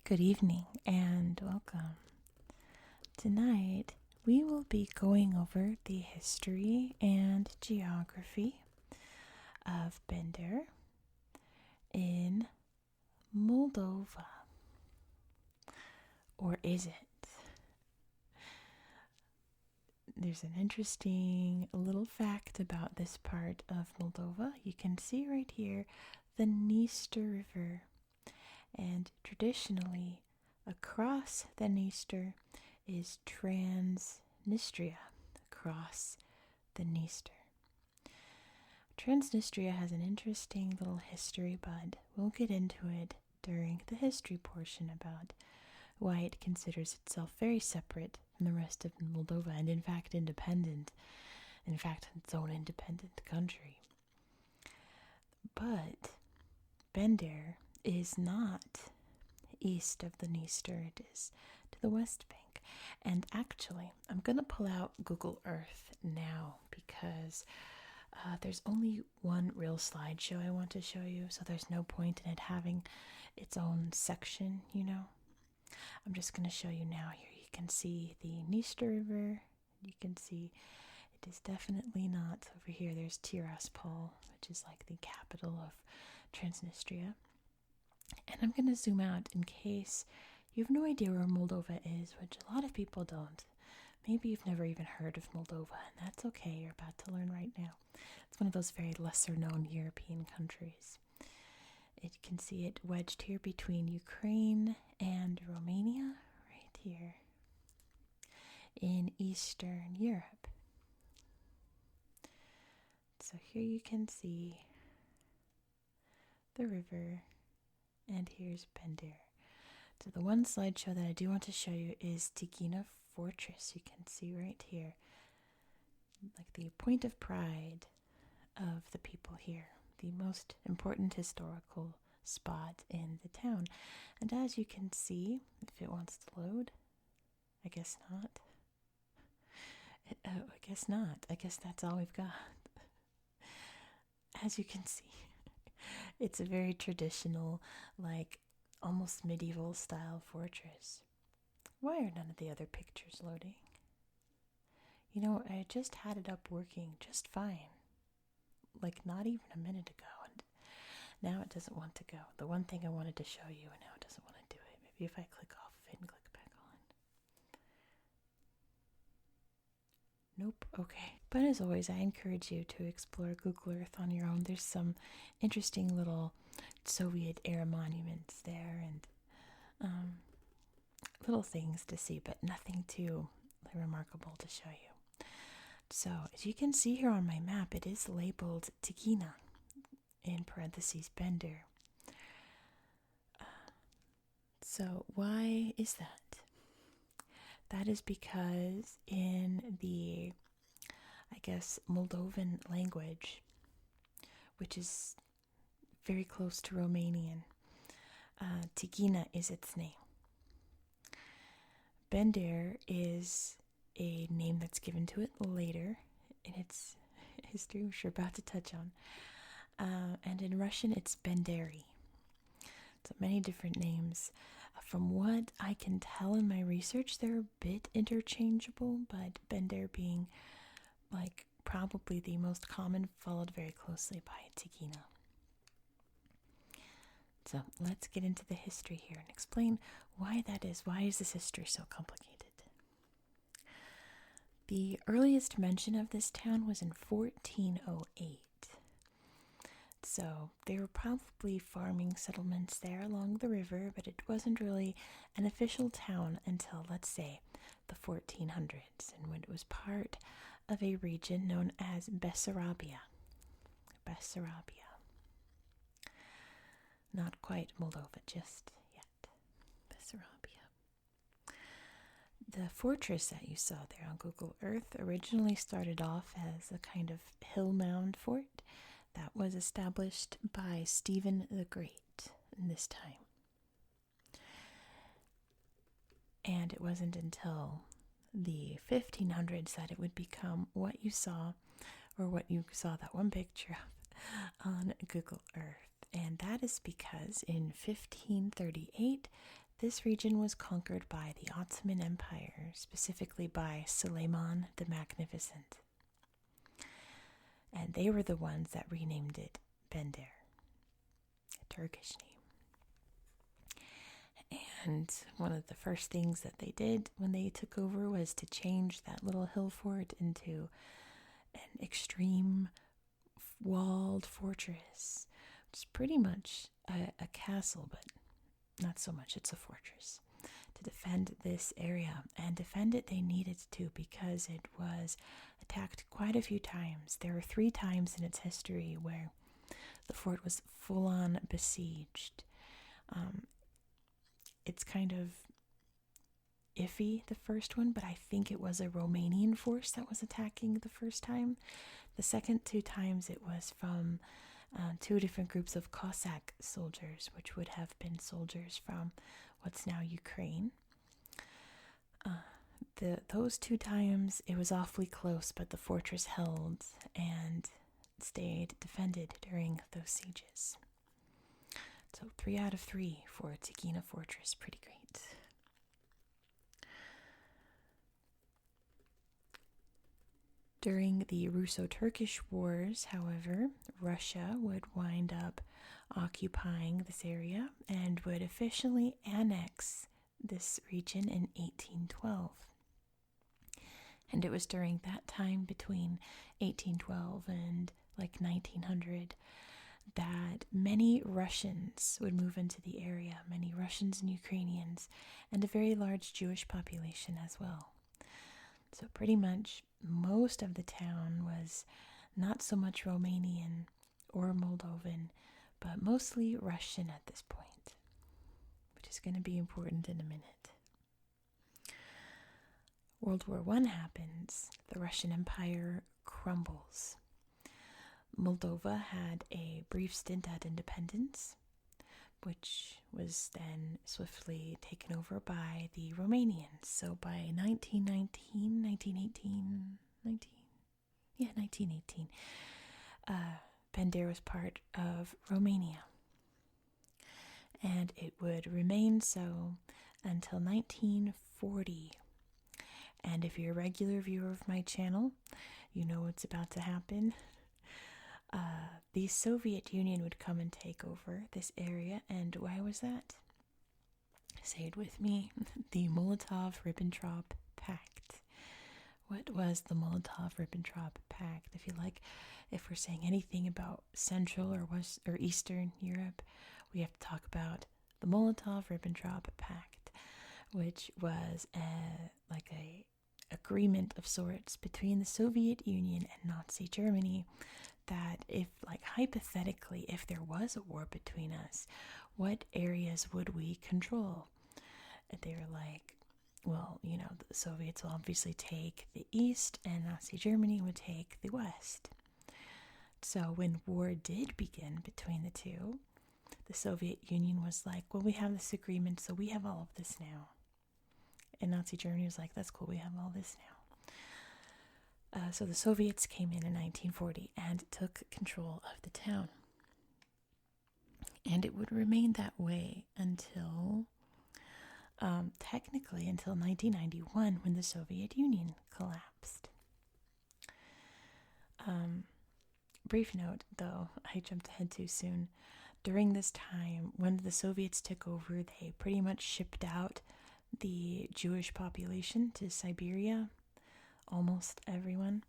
Good evening and welcome. Tonight we will be going over the history and geography of Bender in Moldova. Or is it? There's an interesting little fact about this part of Moldova. You can see right here the Dniester River. And traditionally, across the Dniester is Transnistria, across the Dniester. Transnistria has an interesting little history, but we'll get into it during the history portion about why it considers itself very separate from the rest of Moldova and in fact independent, its own independent country. But Bender is not east of the Dniester, it is to the west bank. And actually, I'm going to pull out Google Earth now because there's only one real slideshow I want to show you, so there's no point in it having its own section, you know. I'm just going to show you now. Here you can see the Dniester River. You can see it is definitely not over here. There's Tiraspol, which is like the capital of Transnistria. And I'm going to zoom out in case you have no idea where Moldova is, which a lot of people don't. Maybe you've never even heard of Moldova, and that's okay. You're about to learn right now. It's one of those very lesser-known European countries. You can see it wedged here between Ukraine and Romania, right here in Eastern Europe. So here you can see the river, and here's Bender. So the one slideshow that I do want to show you is Tigina Fortress. You can see right here, like the point of pride of the people here, the most important historical spot in the town. And as you can see, if it wants to load, I guess not. I guess that's all we've got. As you can see, it's a very traditional, like almost medieval style fortress. Why are none of the other pictures loading? You know, I just had it up working just fine, like not even a minute ago, and now it doesn't want to go. The one thing I wanted to show you, and now it doesn't want to do it. Maybe if I click off of it and click back on. Nope, okay. But as always, I encourage you to explore Google Earth on your own. There's some interesting little Soviet era monuments there and little things to see, but nothing too remarkable to show you. So, as you can see here on my map, it is labeled Tigina, in parentheses, Bender. So, why is that? That is because in the, I guess, Moldovan language, which is very close to Romanian, Tigina is its name. Bender is a name that's given to it later in its history, which we're about to touch on. And in Russian, it's Benderi. So many different names. From what I can tell in my research, they're a bit interchangeable, but Bender being like probably the most common, followed very closely by Tigina. So let's get into the history here and explain why that is. Why is this history so complicated? The earliest mention of this town was in 1408. So they were probably farming settlements there along the river, but it wasn't really an official town until, let's say, the 1400s, and when it was part of a region known as Bessarabia. Not quite Moldova just yet. Bessarabia. The fortress that you saw there on Google Earth originally started off as a kind of hill mound fort that was established by Stephen the Great in this time. And it wasn't until the 1500s that it would become what you saw, or what you saw that one picture of on Google Earth. And that is because in 1538, This region was conquered by the Ottoman Empire, specifically by Suleiman the Magnificent. And they were the ones that renamed it Bender, a Turkish name. And one of the first things that they did when they took over was to change that little hill fort into an extreme walled fortress. It's pretty much a castle, but not so much. It's a fortress to defend this area. And defend it they needed to because it was attacked quite a few times. There were 3 times in its history where the fort was full-on besieged. It's kind of iffy, the first one, but I think it was a Romanian force that was attacking the first time. The second 2 times it was from 2 different groups of Cossack soldiers, which would have been soldiers from what's now Ukraine. Those 2 times it was awfully close, but the fortress held and stayed defended during those sieges. So 3 out of 3 for Tikhina Fortress, pretty great. During the Russo-Turkish Wars, however, Russia would wind up occupying this area and would officially annex this region in 1812. And it was during that time between 1812 and like 1900 that many Russians would move into the area, many Russians and Ukrainians, and a very large Jewish population as well. So pretty much most of the town was not so much Romanian or Moldovan, but mostly Russian at this point, which is going to be important in a minute. World War I happens. The Russian Empire crumbles. Moldova had a brief stint at independence, which was then swiftly taken over by the Romanians. So by 1918, Bender was part of Romania. And it would remain so until 1940. And if you're a regular viewer of my channel, you know what's about to happen. The Soviet Union would come and take over this area, and why was that? Say it with me. The Molotov-Ribbentrop Pact. What was the Molotov-Ribbentrop Pact? If we're saying anything about Central or West or Eastern Europe, we have to talk about the Molotov-Ribbentrop Pact, which was a agreement of sorts between the Soviet Union and Nazi Germany that hypothetically, if there was a war between us, what areas would we control? And they were like, well, the Soviets will obviously take the East and Nazi Germany would take the West. So when war did begin between the two, the Soviet Union was like, well, we have this agreement, so we have all of this now. And Nazi Germany was like, that's cool, we have all this now. So the Soviets came in 1940 and took control of the town. And it would remain that way until, technically, until 1991 when the Soviet Union collapsed. Brief note, though, I jumped ahead too soon. During this time, when the Soviets took over, they pretty much shipped out the Jewish population to Siberia. Almost everyone.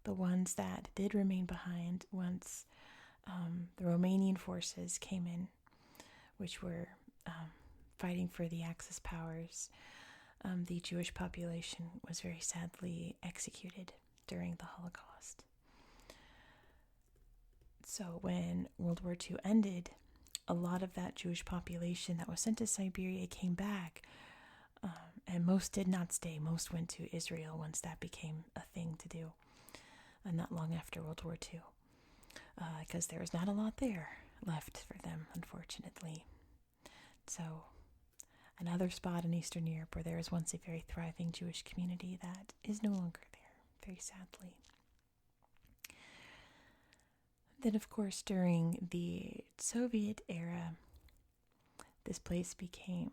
The ones that did remain behind once the Romanian forces came in, which were fighting for the Axis powers, the Jewish population was very sadly executed during the Holocaust. So when World War II ended, a lot of that Jewish population that was sent to Siberia came back. And most did not stay. Most went to Israel once that became a thing to do. And not long after World War II. Because there was not a lot there left for them, unfortunately. So, another spot in Eastern Europe where there was once a very thriving Jewish community that is no longer there, very sadly. Then, of course, during the Soviet era, this place became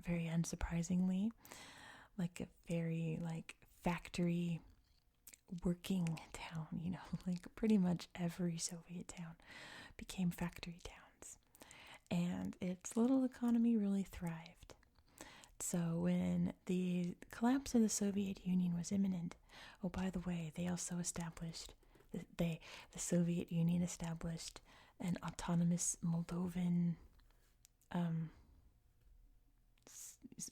very unsurprisingly, like a very like factory working town, like pretty much every Soviet town became factory towns. And its little economy really thrived. So when the collapse of the Soviet Union was imminent, oh, by the way, they also established, the Soviet Union established an autonomous Moldovan,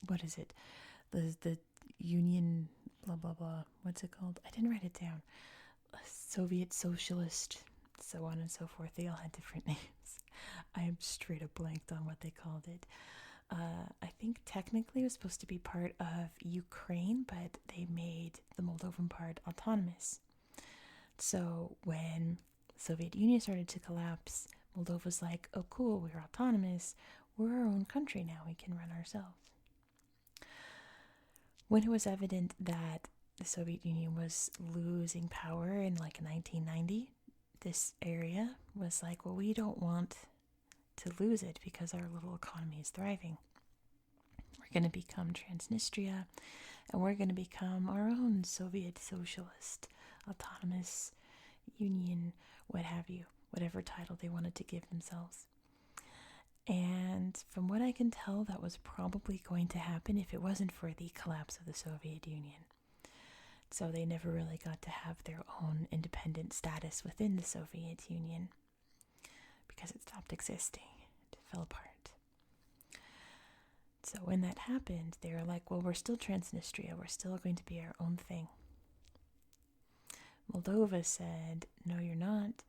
what is it? The Union, blah, blah, blah. What's it called? I didn't write it down. Soviet Socialist, so on and so forth. They all had different names. I am straight up blanked on what they called it. I think technically it was supposed to be part of Ukraine, but they made the Moldovan part autonomous. So when the Soviet Union started to collapse, Moldova's like, oh cool, we're autonomous. We're our own country now. We can run ourselves. When it was evident that the Soviet Union was losing power in like 1990, this area was like, well, we don't want to lose it because our little economy is thriving. We're going to become Transnistria, and we're going to become our own Soviet socialist, autonomous union, what have you, whatever title they wanted to give themselves. And from what I can tell, that was probably going to happen if it wasn't for the collapse of the Soviet Union. So they never really got to have their own independent status within the Soviet Union because it stopped existing. It fell apart. So when that happened, they were like, well, we're still Transnistria. We're still going to be our own thing. Moldova said, no, you're not.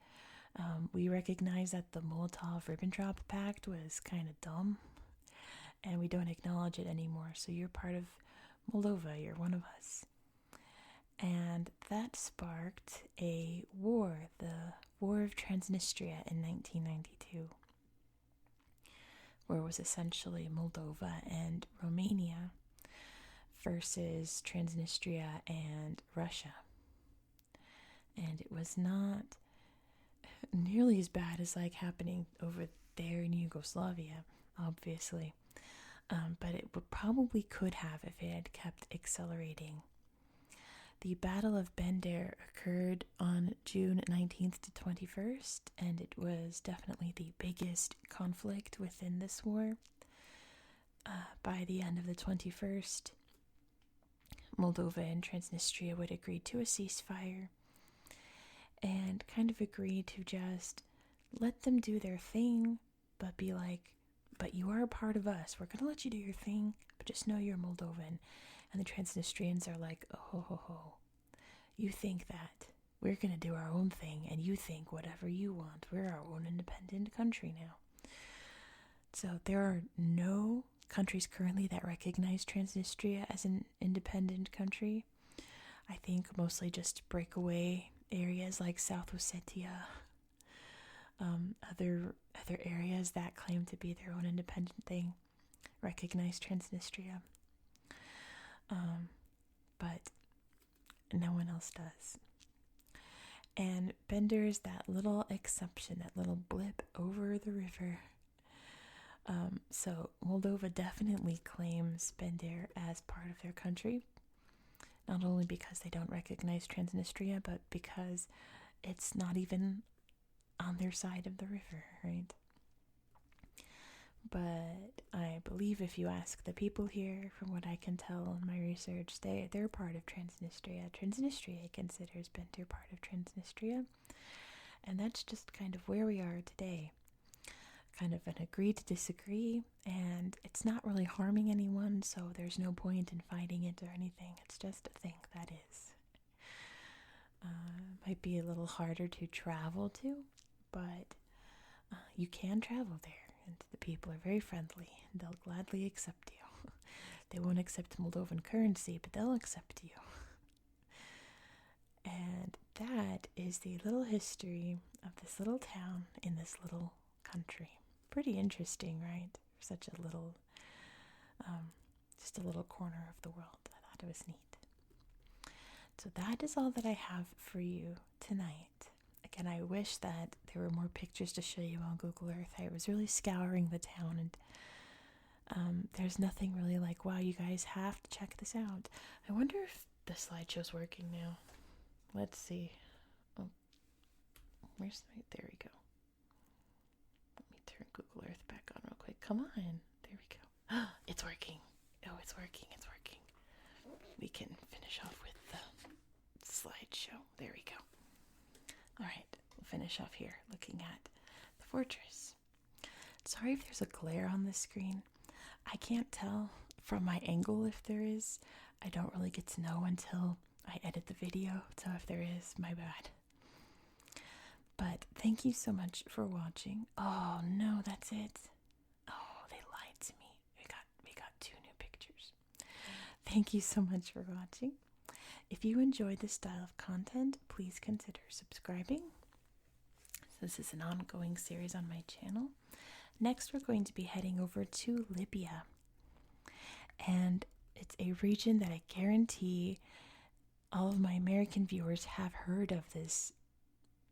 We recognize that the Molotov-Ribbentrop Pact was kind of dumb, and we don't acknowledge it anymore. So you're part of Moldova. You're one of us. And that sparked a war, the War of Transnistria in 1992, where it was essentially Moldova and Romania versus Transnistria and Russia. And it was not nearly as bad as like happening over there in Yugoslavia, obviously. But it probably could have if it had kept accelerating. The Battle of Bender occurred on June 19th to 21st, and it was definitely the biggest conflict within this war. By the end of the 21st, Moldova and Transnistria would agree to a ceasefire and kind of agree to just let them do their thing, but be like, but you are a part of us. We're going to let you do your thing, but just know you're Moldovan. And the Transnistrians are like, oh, ho, ho, ho. You think that we're going to do our own thing, and you think whatever you want. We're our own independent country now. So there are no countries currently that recognize Transnistria as an independent country. I think mostly just breakaway areas like South Ossetia, other areas that claim to be their own independent thing recognize Transnistria. But no one else does. And Bender is that little exception, that little blip over the river. So Moldova definitely claims Bender as part of their country, not only because they don't recognize Transnistria, but because it's not even on their side of the river, right? But I believe if you ask the people here, from what I can tell in my research, they're part of Transnistria. Transnistria considers Bender part of Transnistria. And that's just kind of where we are today. Kind of an agree to disagree, and it's not really harming anyone, so there's no point in fighting it or anything. It's just a thing that is. Might be a little harder to travel to, but you can travel there. And the people are very friendly, and they'll gladly accept you. They won't accept Moldovan currency, but they'll accept you. And that is the little history of this little town in this little country. Pretty interesting, right? Such a little, just a little corner of the world. I thought it was neat. So that is all that I have for you tonight. Again, I wish that there were more pictures to show you on Google Earth. I was really scouring the town, and There's nothing really like, wow, you guys have to check this out. I wonder if the slideshow's working now. Let's see. Oh, there we go. Let me turn Google Earth back on real quick. Come on. There we go. It's working. Oh, it's working. It's working. We can finish off with the slideshow. There we go. All right, we'll finish off here looking at the fortress. Sorry if there's a glare on the screen. I can't tell from my angle if there is. I don't really get to know until I edit the video, so if there is, my bad. But thank you so much for watching. Oh no, that's it. Oh, they lied to me. We got 2 new pictures. Thank you so much for watching. If you enjoyed this style of content, please consider subscribing. This is an ongoing series on my channel. Next, we're going to be heading over to Libya. And it's a region that I guarantee all of my American viewers have heard of this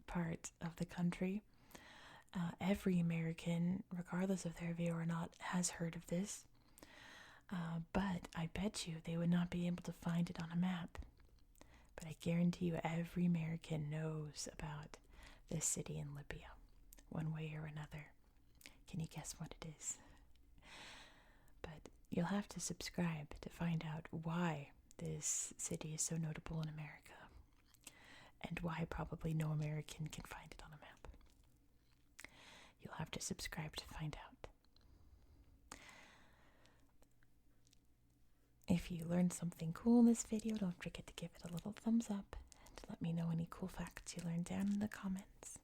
part of the country. Every American, regardless of their view or not, has heard of this. But I bet you they would not be able to find it on a map. But I guarantee you every American knows about this city in Libya, one way or another. Can you guess what it is? But you'll have to subscribe to find out why this city is so notable in America, and why probably no American can find it on a map. You'll have to subscribe to find out. If you learned something cool in this video, don't forget to give it a little thumbs up and let me know any cool facts you learned down in the comments.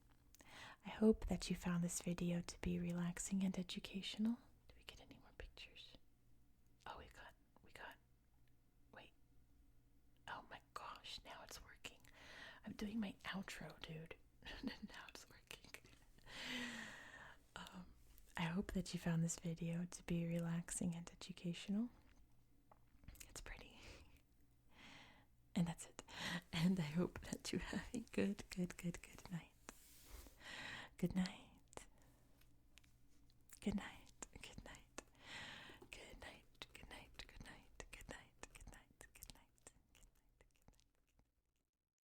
I hope that you found this video to be relaxing and educational. Do we get any more pictures? Oh, wait. Oh my gosh, now it's working. I'm doing my outro, dude. Now it's working. I hope that you found this video to be relaxing and educational. It's pretty. And that's it. And I hope that you have a good night. Good night.